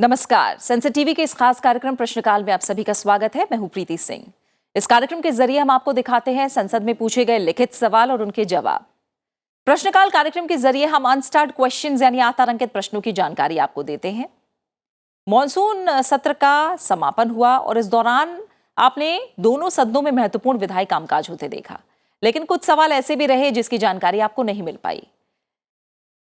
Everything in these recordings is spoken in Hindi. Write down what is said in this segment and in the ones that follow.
नमस्कार। संसद टीवी के इस खास कार्यक्रम प्रश्नकाल में आप सभी का स्वागत है। मैं हूं प्रीति सिंह। इस कार्यक्रम के जरिए हम आपको दिखाते हैं संसद में पूछे गए लिखित सवाल और उनके जवाब। प्रश्नकाल कार्यक्रम के जरिए हम अनस्टार्ड क्वेश्चंस यानी आतारंकित प्रश्नों की जानकारी आपको देते हैं। मॉनसून सत्र का समापन हुआ और इस दौरान आपने दोनों सदनों में महत्वपूर्ण विधायी कामकाज होते देखा, लेकिन कुछ सवाल ऐसे भी रहे जिसकी जानकारी आपको नहीं मिल पाई।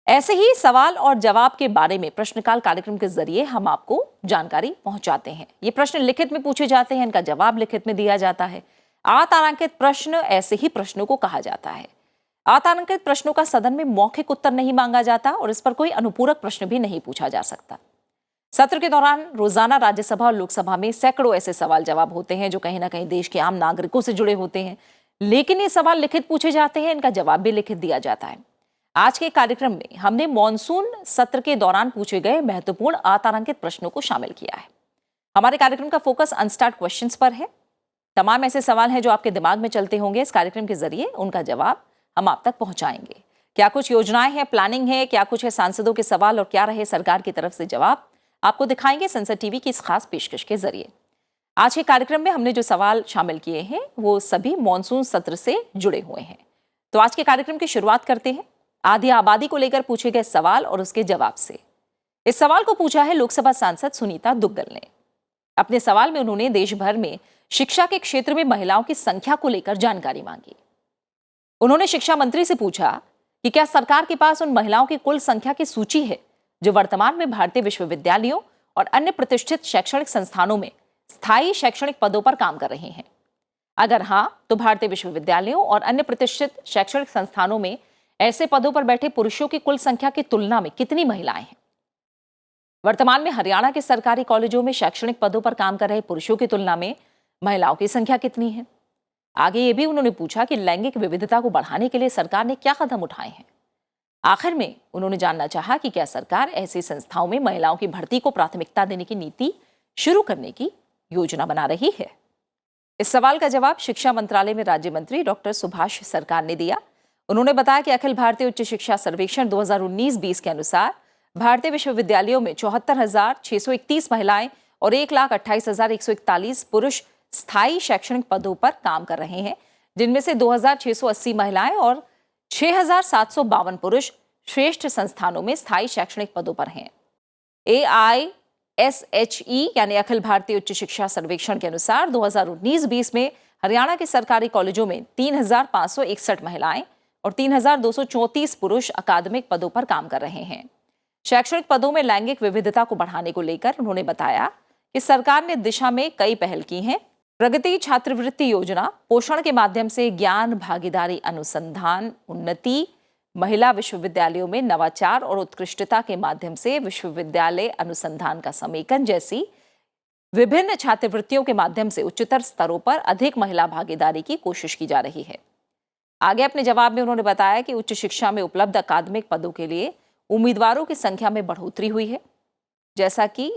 ऐसे ही सवाल और जवाब के बारे में प्रश्नकाल कार्यक्रम के जरिए हम आपको जानकारी पहुंचाते हैं। ये प्रश्न लिखित में पूछे जाते हैं, इनका जवाब लिखित में दिया जाता है। आतारांकित प्रश्न ऐसे ही प्रश्नों को कहा जाता है। आतारांकित प्रश्नों का सदन में मौखिक उत्तर नहीं मांगा जाता और इस पर कोई अनुपूरक प्रश्न भी नहीं पूछा जा सकता। सत्र के दौरान रोजाना राज्यसभा और लोकसभा में सैकड़ों ऐसे सवाल जवाब होते हैं जो कहीं ना कहीं देश के आम नागरिकों से जुड़े होते हैं, लेकिन ये सवाल लिखित पूछे जाते हैं, इनका जवाब भी लिखित दिया जाता है। आज के कार्यक्रम में हमने मॉनसून सत्र के दौरान पूछे गए महत्वपूर्ण आतारांकित प्रश्नों को शामिल किया है। हमारे कार्यक्रम का फोकस अनस्टार्ड क्वेश्चंस पर है। तमाम ऐसे सवाल हैं जो आपके दिमाग में चलते होंगे। इस कार्यक्रम के जरिए उनका जवाब हम आप तक पहुंचाएंगे। क्या कुछ योजनाएं हैं, प्लानिंग है, क्या कुछ है सांसदों के सवाल और क्या रहे सरकार की तरफ से जवाब, आपको दिखाएंगे संसद टीवी की इस खास पेशकश के जरिए। आज के कार्यक्रम में हमने जो सवाल शामिल किए हैं वो सभी मॉनसून सत्र से जुड़े हुए हैं। तो आज के कार्यक्रम की शुरुआत करते हैं आधी आबादी को लेकर पूछे गए सवाल और उसके जवाब से। इस सवाल को पूछा है लोकसभा सांसद सुनीता दुग्गल ने। अपने सवाल में उन्होंने देश भर में शिक्षा के क्षेत्र में महिलाओं की संख्या को लेकर जानकारी मांगी। उन्होंने शिक्षा मंत्री से पूछा कि क्या सरकार के पास उन महिलाओं की कुल संख्या की सूची है जो वर्तमान में भारतीय विश्वविद्यालयों और अन्य प्रतिष्ठित शैक्षणिक संस्थानों में स्थायी शैक्षणिक पदों पर काम कर रही हैं। अगर हाँ, तो भारतीय विश्वविद्यालयों और अन्य प्रतिष्ठित शैक्षणिक संस्थानों में ऐसे पदों पर बैठे पुरुषों की कुल संख्या की तुलना में कितनी महिलाएं हैं। वर्तमान में हरियाणा के सरकारी कॉलेजों में शैक्षणिक पदों पर काम कर रहे पुरुषों की तुलना में महिलाओं की संख्या कितनी है। आगे ये भी उन्होंने पूछा कि लैंगिक विविधता को बढ़ाने के लिए सरकार ने क्या कदम उठाए हैं। आखिर में उन्होंने जानना चाहा कि क्या सरकार ऐसी संस्थाओं में महिलाओं की भर्ती को प्राथमिकता देने की नीति शुरू करने की योजना बना रही है। इस सवाल का जवाब शिक्षा मंत्रालय में राज्य मंत्री डॉक्टर सुभाष सरकार ने दिया। उन्होंने बताया कि अखिल भारतीय उच्च शिक्षा सर्वेक्षण 2019-20 के अनुसार भारतीय विश्वविद्यालयों में 74,631 महिलाएं और 1,28,141 पुरुष स्थायी शैक्षणिक पदों पर काम कर रहे हैं, जिनमें से 2,680 महिलाएं और 6,752 पुरुष श्रेष्ठ संस्थानों में स्थायी शैक्षणिक पदों पर हैं। AISHE यानी अखिल भारतीय उच्च शिक्षा सर्वेक्षण के अनुसार 2019-20 में हरियाणा के सरकारी कॉलेजों में 3,561 महिलाएं और 3,234 पुरुष अकादमिक पदों पर काम कर रहे हैं। शैक्षणिक पदों में लैंगिक विविधता को बढ़ाने को लेकर उन्होंने बताया कि सरकार ने दिशा में कई पहल की हैं। प्रगति छात्रवृत्ति योजना, पोषण के माध्यम से ज्ञान भागीदारी अनुसंधान उन्नति, महिला विश्वविद्यालयों में नवाचार और उत्कृष्टता के माध्यम से विश्वविद्यालय अनुसंधान का समेकन जैसी विभिन्न छात्रवृत्तियों के माध्यम से उच्चतर स्तरों पर अधिक महिला भागीदारी की कोशिश की जा रही है। आगे अपने जवाब में उन्होंने बताया कि उच्च शिक्षा में उपलब्ध अकादमिक पदों के लिए उम्मीदवारों की संख्या में बढ़ोतरी हुई है। जैसा कि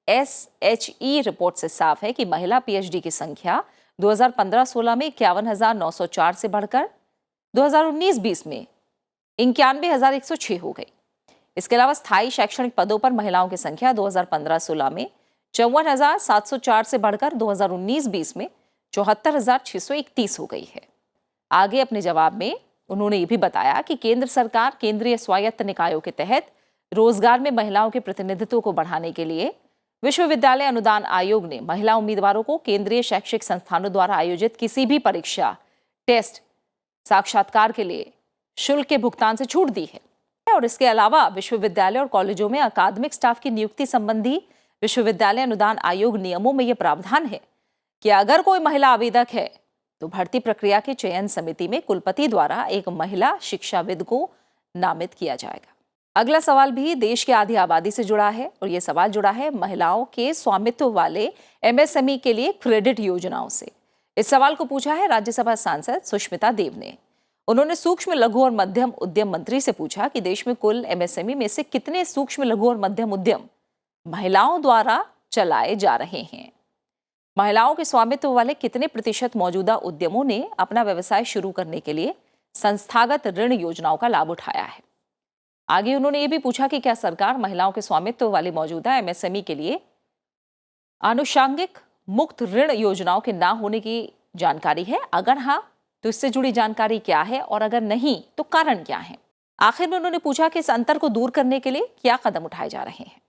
AISHE रिपोर्ट से साफ है कि महिला PhD की संख्या 2015-16 में 51,904 से बढ़कर 2019-20 में 91,106 हो गई। इसके अलावा स्थायी शैक्षणिक पदों पर महिलाओं की संख्या 2015-16 में 54,704 से बढ़कर 2019-20 में 74,631 हो गई है। आगे अपने जवाब में उन्होंने ये भी बताया कि केंद्र सरकार केंद्रीय स्वायत्त निकायों के तहत रोजगार में महिलाओं के प्रतिनिधित्व को बढ़ाने के लिए विश्वविद्यालय अनुदान आयोग ने महिला उम्मीदवारों को केंद्रीय शैक्षिक संस्थानों द्वारा आयोजित किसी भी परीक्षा, टेस्ट, साक्षात्कार के लिए शुल्क के भुगतान से छूट दी है। और इसके अलावा विश्वविद्यालय और कॉलेजों में अकादमिक स्टाफ की नियुक्ति संबंधी विश्वविद्यालय अनुदान आयोग नियमों में यह प्रावधान है कि अगर कोई महिला आवेदक है तो भर्ती प्रक्रिया के चयन समिति में कुलपति द्वारा एक महिला शिक्षाविद को नामित किया जाएगा। अगला सवाल भी देश की आधी आबादी से जुड़ा है और यह सवाल जुड़ा है महिलाओं के स्वामित्व वाले MSME के लिए क्रेडिट योजनाओं से। इस सवाल को पूछा है राज्यसभा सांसद सुष्मिता देव ने। उन्होंने सूक्ष्म लघु और मध्यम उद्यम मंत्री से पूछा कि देश में कुल MSME में से कितने सूक्ष्म लघु और मध्यम उद्यम महिलाओं द्वारा चलाए जा रहे हैं। महिलाओं के स्वामित्व वाले कितने प्रतिशत मौजूदा उद्यमों ने अपना व्यवसाय शुरू करने के लिए संस्थागत ऋण योजनाओं का लाभ उठाया है। आगे उन्होंने ये भी पूछा कि क्या सरकार महिलाओं के स्वामित्व वाली मौजूदा एमएसएमई के लिए आनुषंगिक मुक्त ऋण योजनाओं के ना होने की जानकारी है? अगर हाँ, तो इससे जुड़ी जानकारी क्या है और अगर नहीं तो कारण क्या है? आखिर में उन्होंने पूछा कि इस अंतर को दूर करने के लिए क्या कदम उठाए जा रहे हैं।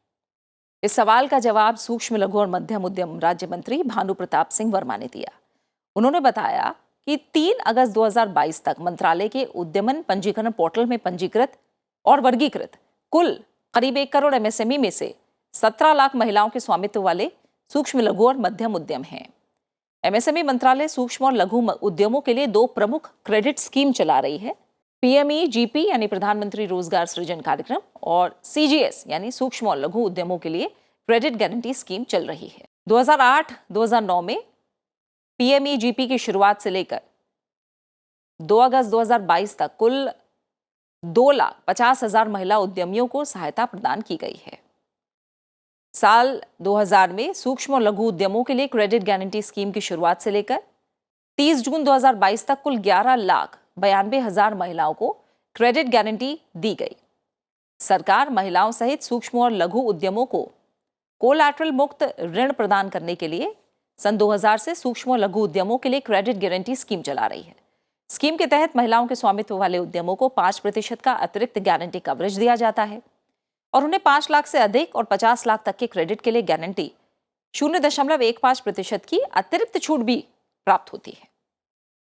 इस सवाल का जवाब सूक्ष्म लघु और मध्यम उद्यम राज्य मंत्री भानु प्रताप सिंह वर्मा ने दिया। उन्होंने बताया कि 3 अगस्त 2022 तक मंत्रालय के उद्यमन पंजीकरण पोर्टल में पंजीकृत और वर्गीकृत कुल करीब 1 करोड़ एमएसएमई में से 17 लाख महिलाओं के स्वामित्व वाले सूक्ष्म लघु और मध्यम उद्यम हैं। एमएसएमई मंत्रालय सूक्ष्म और लघु उद्यमों के लिए 2 प्रमुख क्रेडिट स्कीम चला रही है। पीएमई जीपी यानी प्रधानमंत्री रोजगार सृजन कार्यक्रम और सीजीएस यानी सूक्ष्म और लघु उद्यमों के लिए क्रेडिट गारंटी स्कीम चल रही है। 2008-2009 में पीएमई जीपी की शुरुआत से लेकर 2 अगस्त 2022 तक कुल 2,50,000 महिला उद्यमियों को सहायता प्रदान की गई है। साल 2000 में सूक्ष्म और लघु उद्यमों के लिए क्रेडिट गारंटी स्कीम की शुरुआत से लेकर 30 जून 2022 तक कुल 11,92,000 महिलाओं को क्रेडिट गारंटी दी गई। सरकार महिलाओं सहित सूक्ष्म और लघु उद्यमों को कोलैटरल मुक्त ऋण प्रदान करने के लिए सन 2000 से सूक्ष्म और लघु उद्यमों के लिए क्रेडिट गारंटी स्कीम चला रही है। स्कीम के तहत महिलाओं के स्वामित्व वाले उद्यमों को 5% का अतिरिक्त गारंटी कवरेज दिया जाता है और उन्हें 5 लाख से अधिक और 50 लाख तक के क्रेडिट के लिए गारंटी 0.15% की अतिरिक्त छूट भी प्राप्त होती है।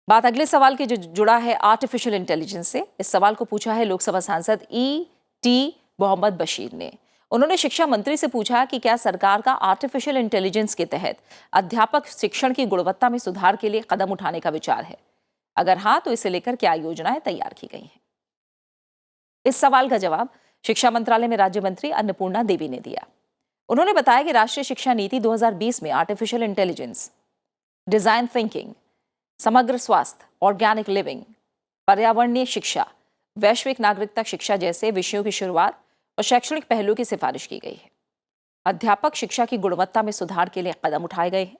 बात अगले सवाल की जो जुड़ा है आर्टिफिशियल इंटेलिजेंस से। इस सवाल को पूछा है लोकसभा सांसद टी मोहम्मद बशीर ने। उन्होंने शिक्षा मंत्री से पूछा कि क्या सरकार का आर्टिफिशियल इंटेलिजेंस के तहत अध्यापक शिक्षण की गुणवत्ता में सुधार के लिए कदम उठाने का विचार है। अगर हाँ, तो इसे लेकर क्या योजनाएं तैयार की गई हैं। इस सवाल का जवाब शिक्षा मंत्रालय में राज्य मंत्री अन्नपूर्णा देवी ने दिया। उन्होंने बताया कि राष्ट्रीय शिक्षा नीति 2020 में आर्टिफिशियल इंटेलिजेंस, डिजाइन थिंकिंग, समग्र स्वास्थ्य, ऑर्गेनिक लिविंग, पर्यावरणीय शिक्षा, वैश्विक नागरिकता शिक्षा जैसे विषयों की शुरुआत और शैक्षणिक पहलू की सिफारिश की गई है। अध्यापक शिक्षा की गुणवत्ता में सुधार के लिए कदम उठाए गए हैं।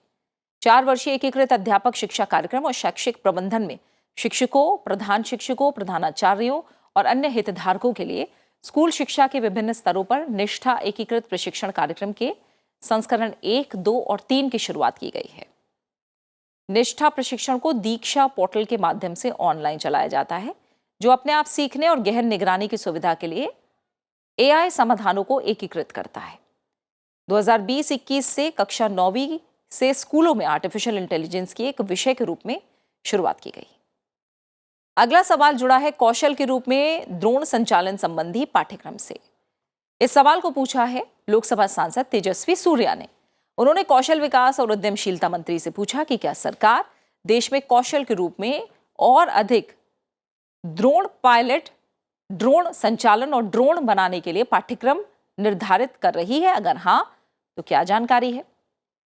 4 वर्षीय एकीकृत अध्यापक शिक्षा कार्यक्रम और शैक्षिक प्रबंधन में शिक्षकों, प्रधान शिक्षकों, प्रधानाचार्यों और अन्य हितधारकों के लिए स्कूल शिक्षा के विभिन्न स्तरों पर निष्ठा एकीकृत प्रशिक्षण कार्यक्रम के संस्करण 1, 2 और 3 की शुरुआत की गई है। निष्ठा प्रशिक्षण को दीक्षा पोर्टल के माध्यम से ऑनलाइन चलाया जाता है, जो अपने आप सीखने और गहन निगरानी की सुविधा के लिए एआई समाधानों को एकीकृत करता है। 2020-21 से कक्षा 9वीं से स्कूलों में आर्टिफिशियल इंटेलिजेंस की एक विषय के रूप में शुरुआत की गई। अगला सवाल जुड़ा है कौशल के रूप में ड्रोन संचालन संबंधी पाठ्यक्रम से। इस सवाल को पूछा है लोकसभा सांसद तेजस्वी सूर्या ने। उन्होंने कौशल विकास और उद्यमशीलता मंत्री से पूछा कि क्या सरकार देश में कौशल के रूप में और अधिक ड्रोन पायलट, ड्रोन संचालन और ड्रोन बनाने के लिए पाठ्यक्रम निर्धारित कर रही है। अगर हाँ, तो क्या जानकारी है?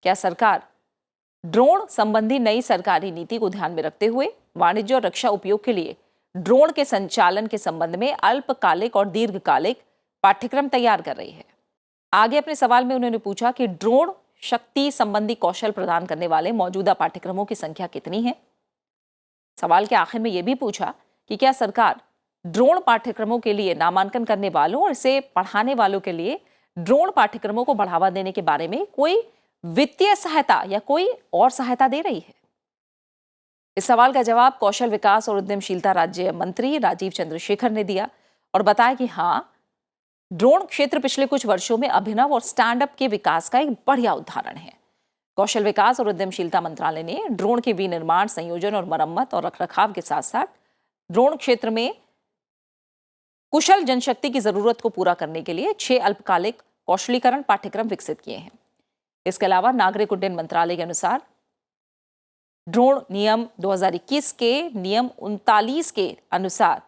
क्या सरकार ड्रोन संबंधी नई सरकारी नीति को ध्यान में रखते हुए वाणिज्य और रक्षा उपयोग के लिए ड्रोन के संचालन के संबंध में अल्पकालिक और दीर्घकालिक पाठ्यक्रम तैयार कर रही है? आगे अपने सवाल में उन्होंने पूछा कि ड्रोन शक्ति संबंधी कौशल प्रदान करने वाले मौजूदा पाठ्यक्रमों की संख्या कितनी है। सवाल के आखिर में यह भी पूछा कि क्या सरकार ड्रोन पाठ्यक्रमों के लिए नामांकन करने वालों और इसे पढ़ाने वालों के लिए ड्रोन पाठ्यक्रमों को बढ़ावा देने के बारे में कोई वित्तीय सहायता या कोई और सहायता दे रही है। इस सवाल का जवाब कौशल विकास और उद्यमशीलता राज्य मंत्री राजीव चंद्रशेखर ने दिया और बताया कि हाँ, ड्रोन क्षेत्र पिछले कुछ वर्षों में अभिनव और स्टैंडअप के विकास का एक बढ़िया उदाहरण है। कौशल विकास और उद्यमशीलता मंत्रालय ने ड्रोन के विनिर्माण, संयोजन और मरम्मत और रखरखाव के साथ साथ ड्रोन क्षेत्र में कुशल जनशक्ति की जरूरत को पूरा करने के लिए 6 अल्पकालिक कौशलीकरण पाठ्यक्रम विकसित किए हैं। इसके अलावा नागरिक उड्डयन मंत्रालय के अनुसार ड्रोन नियम 2021 के नियम 39 के अनुसार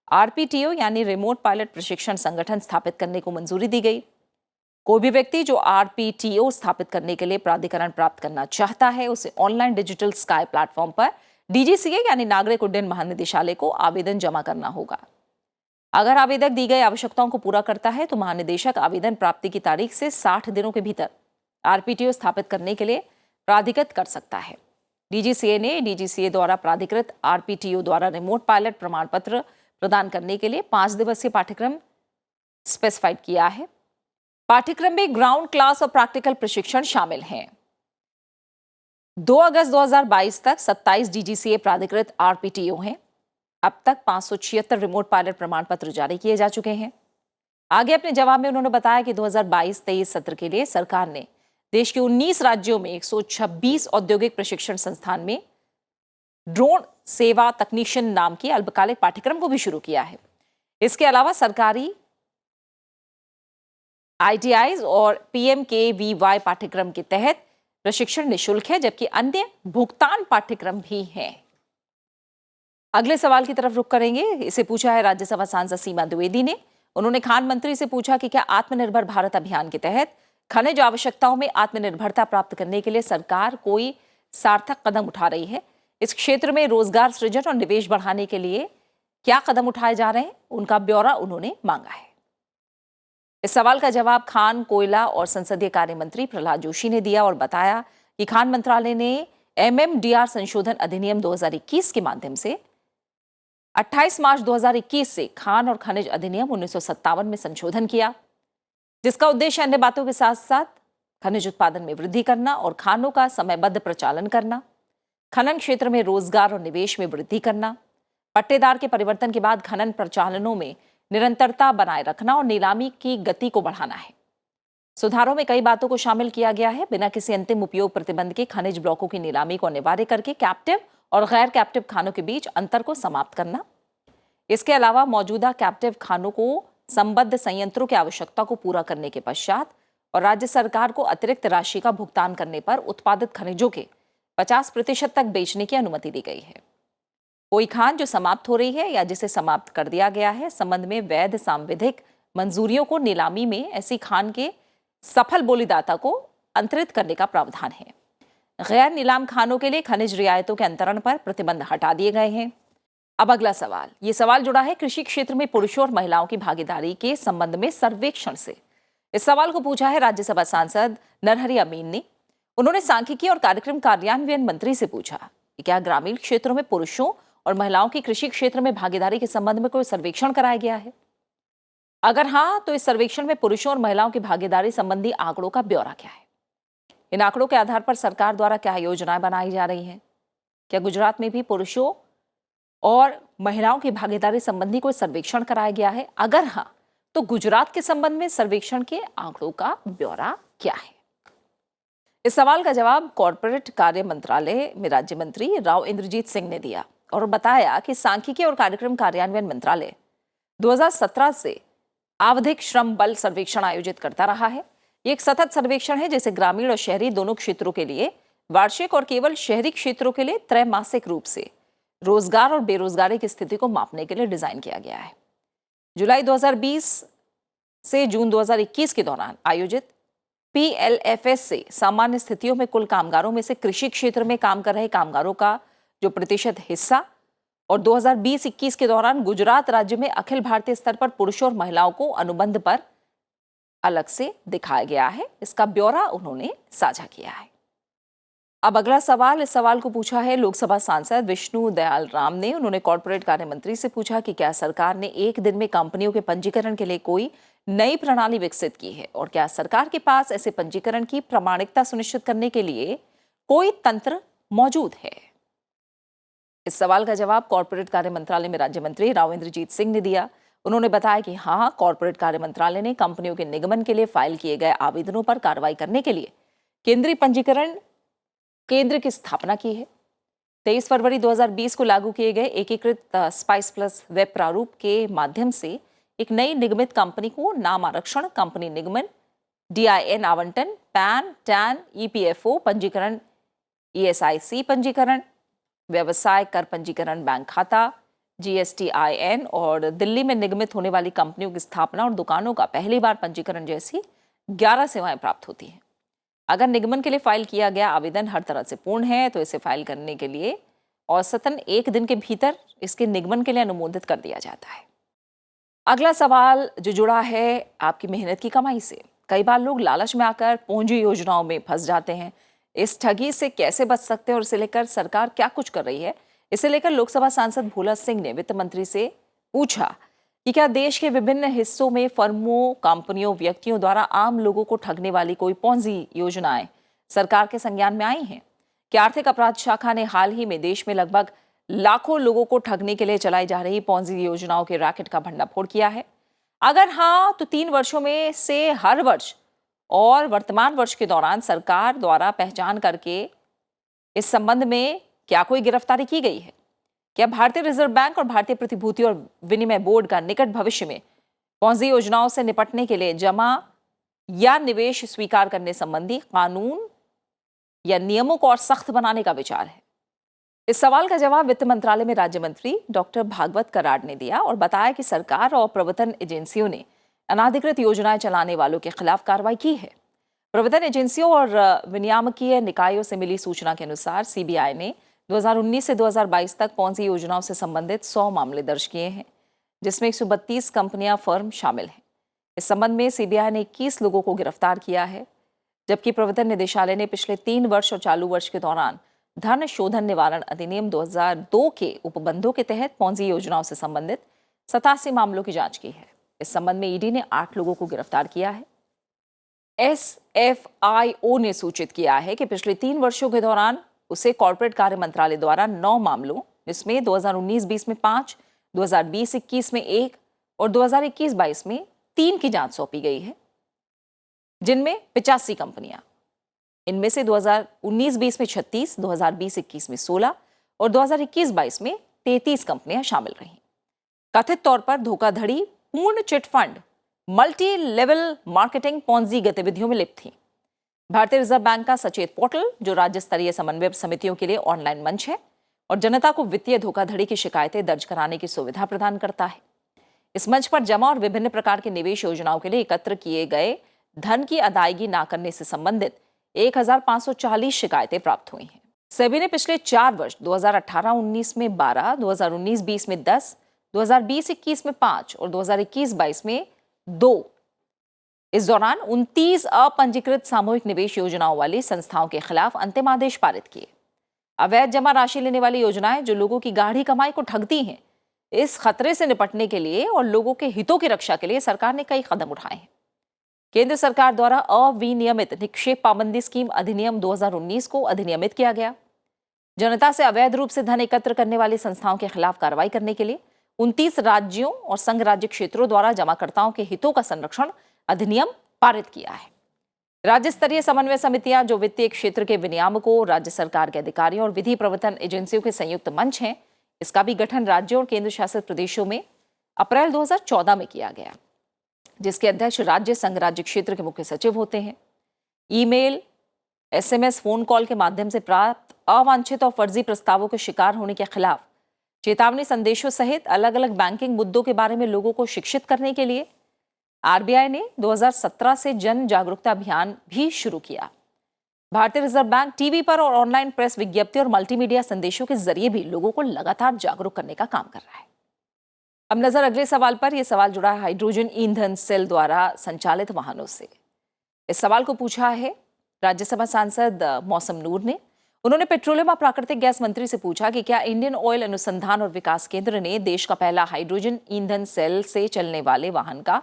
आरपीटीओ यानी रिमोट पायलट प्रशिक्षण संगठन स्थापित करने को मंजूरी दी गई। कोई भी व्यक्ति जो आरपीटीओ स्थापित करने के लिए प्राधिकरण प्राप्त करना चाहता है, उसे ऑनलाइन डिजिटल स्काई प्लेटफॉर्म पर डीजीसीए यानी नागरिक उड्डयन महानिदेशालय को आवेदन जमा करना होगा। अगर आवेदक दी गई आवश्यकताओं को पूरा करता है तो महानिदेशक आवेदन प्राप्ति की तारीख से 60 दिनों के भीतर आरपीटीओ स्थापित करने के लिए प्राधिकृत कर सकता है। डीजीसीए ने डीजीसीए द्वारा प्राधिकृत आरपीटीओ द्वारा रिमोट पायलट प्रमाण पत्र प्रदान करने के लिए 5 दिवसीय पाठ्यक्रम स्पेसिफाइड किया है। पाठ्यक्रम में ग्राउंड क्लास और प्रैक्टिकल प्रशिक्षण शामिल हैं। 2 अगस्त 2022 तक 27 डीजीसीए प्राधिकृत आरपीटीओ हैं। अब तक 576 रिमोट पायलट प्रमाण पत्र जारी किए जा चुके हैं। आगे अपने जवाब में उन्होंने बताया कि 2022-23 सत्र के लिए सरकार ने देश के 19 राज्यों में 126 औद्योगिक प्रशिक्षण संस्थान में ड्रोन सेवा तकनीशियन नाम की अल्पकालिक पाठ्यक्रम को भी शुरू किया है। इसके अलावा सरकारी आईटीआईज और पीएमकेवीवाई पाठ्यक्रम के तहत प्रशिक्षण निःशुल्क है, जबकि अन्य भुगतान पाठ्यक्रम भी हैं। अगले सवाल की तरफ रुख करेंगे। इसे पूछा है राज्यसभा सांसद सीमा द्विवेदी ने। उन्होंने खान मंत्री से पूछा कि क्या आत्मनिर्भर भारत अभियान के तहत खनिज आवश्यकताओं में आत्मनिर्भरता प्राप्त करने के लिए सरकार कोई सार्थक कदम उठा रही है। इस क्षेत्र में रोजगार सृजन और निवेश बढ़ाने के लिए क्या कदम उठाए जा रहे हैं, उनका ब्यौरा उन्होंने मांगा है। इस सवाल का जवाब खान, कोयला और संसदीय कार्य मंत्री प्रहलाद जोशी ने दिया और बताया कि खान मंत्रालय ने एमएमडीआर संशोधन अधिनियम 2021 के माध्यम से 28 मार्च 2021 से खान और खनिज अधिनियम 1957 में संशोधन किया, जिसका उद्देश्य अन्य बातों के साथ साथ खनिज उत्पादन में वृद्धि करना और खानों का समयबद्ध प्रचालन करना, खनन क्षेत्र में रोजगार और निवेश में वृद्धि करना, पट्टेदार के परिवर्तन के बाद खनन प्रचालनों में निरंतरता बनाए रखना और नीलामी की गति को बढ़ाना है। सुधारों में कई बातों को शामिल किया गया है। बिना किसी अंतिम उपयोग प्रतिबंध के खनिज ब्लॉकों की नीलामी को अनिवार्य करके कैप्टिव और गैर कैप्टिव खानों के बीच अंतर को समाप्त करना। इसके अलावा मौजूदा कैप्टिव खानों को संबद्ध संयंत्रों की आवश्यकता को पूरा करने के पश्चात और राज्य सरकार को अतिरिक्त राशि का भुगतान करने पर उत्पादित खनिजों के 50% तक बेचने की अनुमति दी गई है। कोई खान जो समाप्त हो रही है या जिसे समाप्त कर दिया गया है, संबंध में वैध सांविधिक मंजूरियों को नीलामी में ऐसी खान के सफल बोलीदाता को अंतरित करने का प्रावधान है। गैर नीलाम खानों के लिए खनिज रियायतों के अंतरण पर प्रतिबंध हटा दिए गए हैं। अब अगला सवाल, ये सवाल जुड़ा है कृषि क्षेत्र में पुरुषों और महिलाओं की भागीदारी के संबंध में सर्वेक्षण से। इस सवाल को पूछा है राज्यसभा सांसद नरहरि अमीन ने। उन्होंने सांख्यिकी और कार्यक्रम कार्यान्वयन मंत्री से पूछा कि क्या ग्रामीण क्षेत्रों में पुरुषों और महिलाओं की कृषि क्षेत्र में भागीदारी के संबंध में कोई सर्वेक्षण कराया गया है। अगर हाँ, तो इस सर्वेक्षण में पुरुषों और महिलाओं की भागीदारी संबंधी आंकड़ों का ब्यौरा क्या है। इन आंकड़ों के आधार पर सरकार द्वारा क्या योजनाएं बनाई जा रही हैं। क्या गुजरात में भी पुरुषों और महिलाओं की भागीदारी संबंधी कोई सर्वेक्षण कराया गया है। अगर हाँ, तो गुजरात के संबंध में सर्वेक्षण के आंकड़ों का ब्यौरा क्या है। इस सवाल का जवाब कॉर्पोरेट कार्य मंत्रालय में राज्य मंत्री राव इंद्रजीत सिंह ने दिया और बताया कि सांख्यिकी और कार्यक्रम कार्यान्वयन मंत्रालय 2017 से आवधिक श्रम बल सर्वेक्षण आयोजित करता रहा है। ये एक सतत सर्वेक्षण है जिसे ग्रामीण और शहरी दोनों क्षेत्रों के लिए वार्षिक और केवल शहरी क्षेत्रों के लिए त्रैमासिक रूप से रोजगार और बेरोजगारी की स्थिति को मापने के लिए डिजाइन किया गया है। जुलाई 2020 से जून 2021 के दौरान आयोजित पीएलएफएस से सामान्य स्थितियों में कुल कामगारों में से कृषि क्षेत्र में काम कर रहे कामगारों का जो प्रतिशत हिस्सा और 2020-21 के दौरान गुजरात राज्य में अखिल भारतीय स्तर पर पुरुषों और महिलाओं को अनुबंध पर अलग से दिखाया गया है। इसका ब्यौरा उन्होंने साझा किया है। अब अगला सवाल, इस सवाल को पूछा है लोकसभा सांसद विष्णु दयाल राम ने। उन्होंने कॉर्पोरेट कार्य मंत्री से पूछा कि क्या सरकार ने एक दिन में कंपनियों के पंजीकरण के लिए कोई नई प्रणाली विकसित की है और क्या सरकार के पास ऐसे पंजीकरण की प्रामाणिकता सुनिश्चित करने के लिए कोई तंत्र मौजूद है। इस सवाल का जवाब कॉर्पोरेट कार्य मंत्रालय में राज्य मंत्री राव इंद्रजीत सिंह ने दिया। उन्होंने बताया कि हाँ, कॉर्पोरेट कार्य मंत्रालय ने कंपनियों के निगमन के लिए फाइल किए गए आवेदनों पर कार्रवाई करने के लिए केंद्रीय पंजीकरण केंद्र की स्थापना की है। 23 फरवरी 2020 को लागू किए गए एकीकृत स्पाइस प्लस वेब प्रारूप के माध्यम से एक नई निगमित कंपनी को नाम आरक्षण, कंपनी निगमन, DIN आवंटन, पैन, टैन, EPFO पंजीकरण, ESIC पंजीकरण, व्यवसाय कर पंजीकरण, बैंक खाता, GSTIN और दिल्ली में निगमित होने वाली कंपनियों की स्थापना और दुकानों का पहली बार पंजीकरण जैसी 11 सेवाएं प्राप्त होती हैं। अगर निगमन के लिए फाइल किया गया आवेदन हर तरह से पूर्ण है तो इसे फाइल करने के लिए औसतन 1 दिन के भीतर इसके निगमन के लिए अनुमोदित कर दिया जाता है। अगला सवाल जो जुड़ा है आपकी मेहनत की कमाई से। कई बार लोग लालच में आकर पूंजी योजनाओं में फंस जाते हैं। इस ठगी से कैसे बच सकते हैं और इसे लेकर सरकार क्या कुछ कर रही है, इसे लेकर लोकसभा सांसद भोला सिंह ने वित्त मंत्री से पूछा कि क्या देश के विभिन्न हिस्सों में फर्मों, कंपनियों, व्यक्तियों द्वारा आम लोगों को ठगने वाली कोई पॉन्जी योजनाएं सरकार के संज्ञान में आई हैं? क्या आर्थिक अपराध शाखा ने हाल ही में देश में लगभग लाखों लोगों को ठगने के लिए चलाई जा रही पॉन्जी योजनाओं के रैकेट का भंडाफोड़ किया है? अगर हाँ, तो 3 वर्षों में से हर वर्ष और वर्तमान वर्ष के दौरान सरकार द्वारा पहचान करके इस संबंध में क्या कोई गिरफ्तारी की गई है? क्या भारतीय रिजर्व बैंक और भारतीय प्रतिभूति और विनिमय बोर्ड का निकट भविष्य में पॉन्जी योजनाओं से निपटने के लिए जमा या निवेश स्वीकार करने संबंधी कानून या नियमों को और सख्त बनाने का विचार है? इस सवाल का जवाब वित्त मंत्रालय में राज्य मंत्री डॉक्टर भागवत कराड़ ने दिया और बताया कि सरकार और प्रवर्तन एजेंसियों ने अनाधिकृत योजनाएं चलाने वालों के खिलाफ कार्रवाई की है। प्रवर्तन एजेंसियों और विनियामकीय निकायों से मिली सूचना के अनुसार सीबीआई ने 2019 से 2022 तक पॉन्जी योजनाओं से संबंधित 100 मामले दर्ज किए हैं, जिसमें 132 कंपनियां फर्म शामिल हैं। इस संबंध में सीबीआई ने 21 लोगों को गिरफ्तार किया है, जबकि प्रवर्तन निदेशालय ने पिछले 3 वर्ष और चालू वर्ष के दौरान धन शोधन निवारण अधिनियम 2002 के उपबंधों के तहत पॉन्जी योजनाओं से संबंधित 87 मामलों की जांच की है। इस संबंध में ईडी ने 8 लोगों को गिरफ्तार किया है। एसएफआईओ ने सूचित किया है कि पिछले 3 वर्षों के दौरान उसे कॉर्पोरेट कार्य मंत्रालय द्वारा 9 मामलों, जिसमें 2019-20 में 5, 2020-21 में 1 और 2021-22 में 3 की जांच सौंपी गई है, जिनमें 85 कंपनियां। इनमें से 2019-20 में 36, 2020-21 में 16 और 2021-22 में 33 कंपनियां शामिल रहीं। कथित तौर पर धोखाधड़ी, पूर्ण chit fund, multi level marketing, Ponzi गतिविधियों में लिप्त थी। भारतीय रिजर्व बैंक का सचेत पोर्टल, जो राज्य स्तरीय समन्वय समितियों के लिए ऑनलाइन मंच है और जनता को वित्तीय धोखाधड़ी की शिकायतें दर्ज कराने की सुविधा प्रदान करता है। इस मंच पर जमा और विभिन्न प्रकार के निवेश योजनाओं के लिए एकत्र किए गए धन की अदायगी न करने से संबंधित 1540 शिकायतें प्राप्त हुई हैं। सेबी ने पिछले 4 वर्ष 2018-19 में 12, 2019-20 में 10, 2020-21 में 5 और 2021-22 में 2 इस दौरान 29 अपंजीकृत सामूहिक निवेश योजनाओं वाली संस्थाओं के खिलाफ अंतिम आदेश पारित किए। अवैध जमा राशि लेने वाली योजनाएं जो लोगों की गाढ़ी कमाई को ठगती हैं, इस खतरे से निपटने के लिए और लोगों के हितों की रक्षा के लिए सरकार ने कई कदम उठाए हैं। केंद्र सरकार द्वारा अविनियमित निक्षेप पाबंदी स्कीम अधिनियम 2019 को अधिनियमित किया गया। जनता से अवैध रूप से धन एकत्र करने वाली संस्थाओं के खिलाफ कार्रवाई करने के लिए 29 राज्यों और संघ राज्य क्षेत्रों द्वारा जमाकर्ताओं के हितों का संरक्षण अधिनियम पारित किया है। राज्य स्तरीय समन्वय समितियां, जो वित्तीय क्षेत्र के विनियामकों, राज्य सरकार के अधिकारियों और विधि प्रवर्तन एजेंसियों के संयुक्त मंच हैं, इसका भी गठन राज्यों और केंद्र शासित प्रदेशों में अप्रैल 2014 में किया गया, जिसके अध्यक्ष राज्य संघ राज्य क्षेत्र के मुख्य सचिव होते हैं। ईमेल, एसएमएस, फोन कॉल के माध्यम से प्राप्त अवांछित और फर्जी प्रस्तावों के शिकार होने के खिलाफ चेतावनी संदेशों सहित अलग अलग बैंकिंग मुद्दों के बारे में लोगों को शिक्षित करने के लिए आरबीआई ने 2017 से जन जागरूकता अभियान भी शुरू किया। भारतीय रिजर्व बैंक टीवी पर और ऑनलाइन प्रेस विज्ञप्ति और मल्टीमीडिया संदेशों के जरिए भी लोगों को लगातार जागरूक करने का काम कर रहा है। अब नजर अगले सवाल पर। यह सवाल जुड़ा है हाइड्रोजन ईंधन सेल द्वारा संचालित वाहनों से। इस सवाल को पूछा है राज्यसभा सांसद मौसम नूर ने। उन्होंने पेट्रोलियम और प्राकृतिक गैस मंत्री से पूछा कि क्या इंडियन ऑयल अनुसंधान और विकास केंद्र ने देश का पहला हाइड्रोजन ईंधन सेल से चलने वाले वाहन का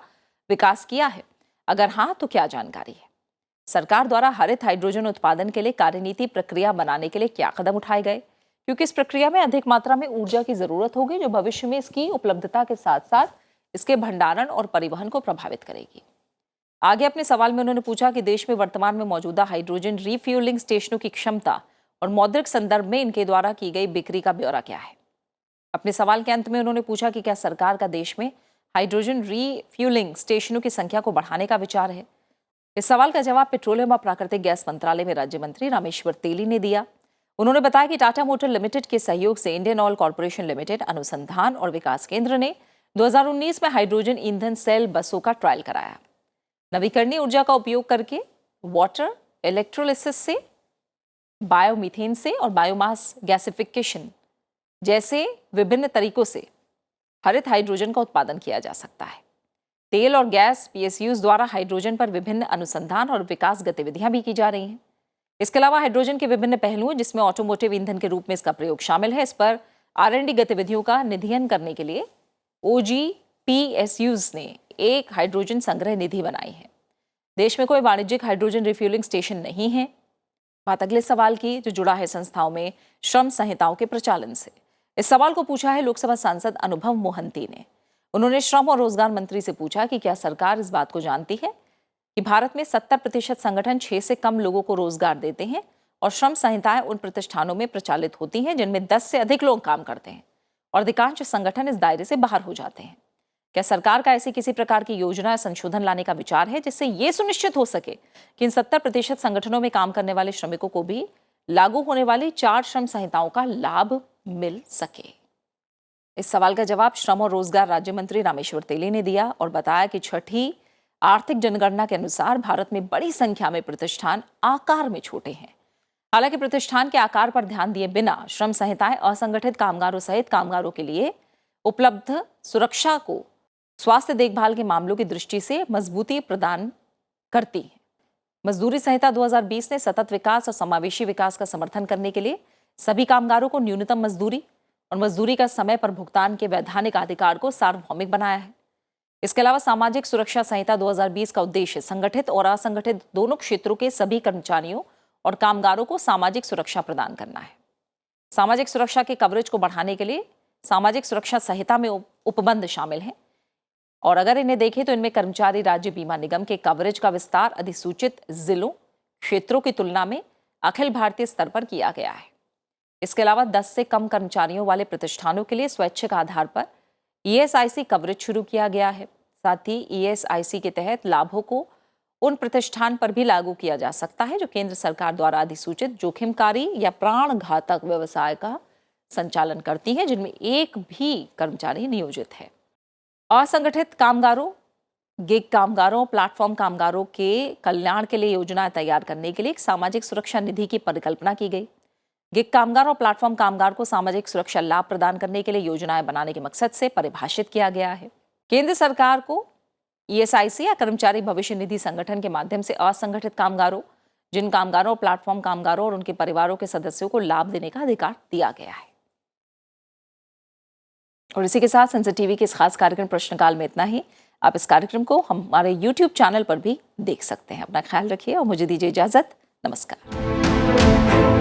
विकास किया है? अगर हाँ, तो क्या जानकारी है? सरकार द्वारा हरित हाइड्रोजन उत्पादन के लिए कार्यनीति प्रक्रिया बनाने के लिए क्या कदम उठाए गए? क्योंकि इस प्रक्रिया में अधिक मात्रा में ऊर्जा की जरूरत होगी, जो भविष्य में इसकी उपलब्धता के साथ साथ इसके भंडारण और परिवहन को प्रभावित करेगी। आगे अपने सवाल में उन्होंने पूछा कि देश में वर्तमान में मौजूदा हाइड्रोजन रिफ्यूलिंग स्टेशनों की क्षमता और मौद्रिक संदर्भ में इनके द्वारा की गई बिक्री का ब्यौरा क्या है। अपने सवाल के अंत में उन्होंने पूछा कि क्या सरकार का देश में हाइड्रोजन रिफ्यूलिंग स्टेशनों की संख्या को बढ़ाने का विचार है। इस सवाल का जवाब पेट्रोलियम और प्राकृतिक गैस मंत्रालय में राज्य मंत्री रामेश्वर तेली ने दिया। उन्होंने बताया कि टाटा मोटर लिमिटेड के सहयोग से इंडियन ऑयल कॉर्पोरेशन लिमिटेड अनुसंधान और विकास केंद्र ने 2019 में हाइड्रोजन ईंधन सेल बसों का ट्रायल कराया। नवीकरणीय ऊर्जा का उपयोग करके वाटर इलेक्ट्रोलिसिस से, बायोमीथेन से और बायोमास गैसिफिकेशन जैसे विभिन्न तरीकों से हरित हाइड्रोजन का उत्पादन किया जा सकता है। तेल और गैस पीएसयूज द्वारा हाइड्रोजन पर विभिन्न अनुसंधान और विकास गतिविधियां भी की जा रही हैं। इसके अलावा हाइड्रोजन के विभिन्न पहलुओं, जिसमें ऑटोमोटिव ईंधन के रूप में इसका प्रयोग शामिल है, इस पर R&D गतिविधियों का निधियन करने के लिए PSUs ने एक हाइड्रोजन संग्रह निधि बनाई है। देश में कोई वाणिज्यिक हाइड्रोजन रिफ्यूलिंग स्टेशन नहीं है। बात अगले सवाल की जो जुड़ा है संस्थाओं में श्रम संहिताओं के प्रचालन से। इस सवाल को पूछा है लोकसभा सांसद अनुभव मोहंती ने। उन्होंने श्रम और रोजगार मंत्री से पूछा कि क्या सरकार इस बात को जानती है कि भारत में 70% संगठन 6 से कम लोगों को रोजगार देते हैं और श्रम संहिताएं उन प्रतिष्ठानों में प्रचालित होती हैं जिनमें 10 से अधिक लोग काम करते हैं और अधिकांश संगठन इस दायरे से बाहर हो जाते हैं। क्या सरकार का ऐसी किसी प्रकार की योजना या संशोधन लाने का विचार है जिससे ये सुनिश्चित हो सके कि इन 70% संगठनों में काम करने वाले श्रमिकों को भी लागू होने वाली 4 श्रम संहिताओं का लाभ मिल सके? इस सवाल का जवाब श्रम और रोजगार राज्य मंत्री रामेश्वर तेली ने दिया और बताया कि छठी आर्थिक जनगणना के अनुसार भारत में बड़ी संख्या में प्रतिष्ठान आकार में छोटे हैं। हालांकि प्रतिष्ठान के आकार पर ध्यान दिए बिना श्रम संहिताएं असंगठित कामगारों सहित कामगारों के लिए उपलब्ध सुरक्षा को स्वास्थ्य देखभाल के मामलों की दृष्टि से मजबूती प्रदान करती है। मजदूरी संहिता 2020 ने सतत विकास और समावेशी विकास का समर्थन करने के लिए सभी कामगारों को न्यूनतम मजदूरी और मजदूरी का समय पर भुगतान के वैधानिक अधिकार को सार्वभौमिक बनाया है। इसके अलावा सामाजिक सुरक्षा संहिता 2020 का उद्देश्य संगठित और असंगठित दोनों क्षेत्रों के सभी कर्मचारियों और कामगारों को सामाजिक सुरक्षा प्रदान करना है। सामाजिक सुरक्षा के कवरेज को बढ़ाने के लिए सामाजिक सुरक्षा संहिता में उपबंध शामिल हैं और अगर इन्हें देखें तो इनमें कर्मचारी राज्य बीमा निगम के कवरेज का विस्तार अधिसूचित जिलों क्षेत्रों की तुलना में अखिल भारतीय स्तर पर किया गया है। इसके अलावा 10 से कम कर्मचारियों वाले प्रतिष्ठानों के लिए स्वैच्छिक आधार पर ESIC कवरेज शुरू किया गया है। साथ ही ESIC के तहत लाभों को उन प्रतिष्ठान पर भी लागू किया जा सकता है जो केंद्र सरकार द्वारा अधिसूचित जोखिमकारी या प्राण घातक व्यवसाय का संचालन करती हैं जिनमें एक भी कर्मचारी नियोजित है। असंगठित कामगारों, गिग कामगारों, प्लेटफॉर्म कामगारों के कल्याण के लिए योजनाएं तैयार करने के लिए एक सामाजिक सुरक्षा निधि की परिकल्पना की गई। गिग कामगार और प्लेटफॉर्म कामगार को सामाजिक सुरक्षा लाभ प्रदान करने के लिए योजनाएं बनाने के मकसद से परिभाषित किया गया है। केंद्र सरकार को ESIC या कर्मचारी भविष्य निधि संगठन के माध्यम से असंगठित कामगारों, जिन कामगारों, प्लेटफॉर्म कामगारों और उनके परिवारों के सदस्यों को लाभ देने का अधिकार दिया गया है। और इसी के साथ संसद टीवी के इस खास कार्यक्रम प्रश्नकाल में इतना ही। आप इस कार्यक्रम को हमारे YouTube चैनल पर भी देख सकते हैं। अपना ख्याल रखिए और मुझे दीजिए इजाजत। नमस्कार।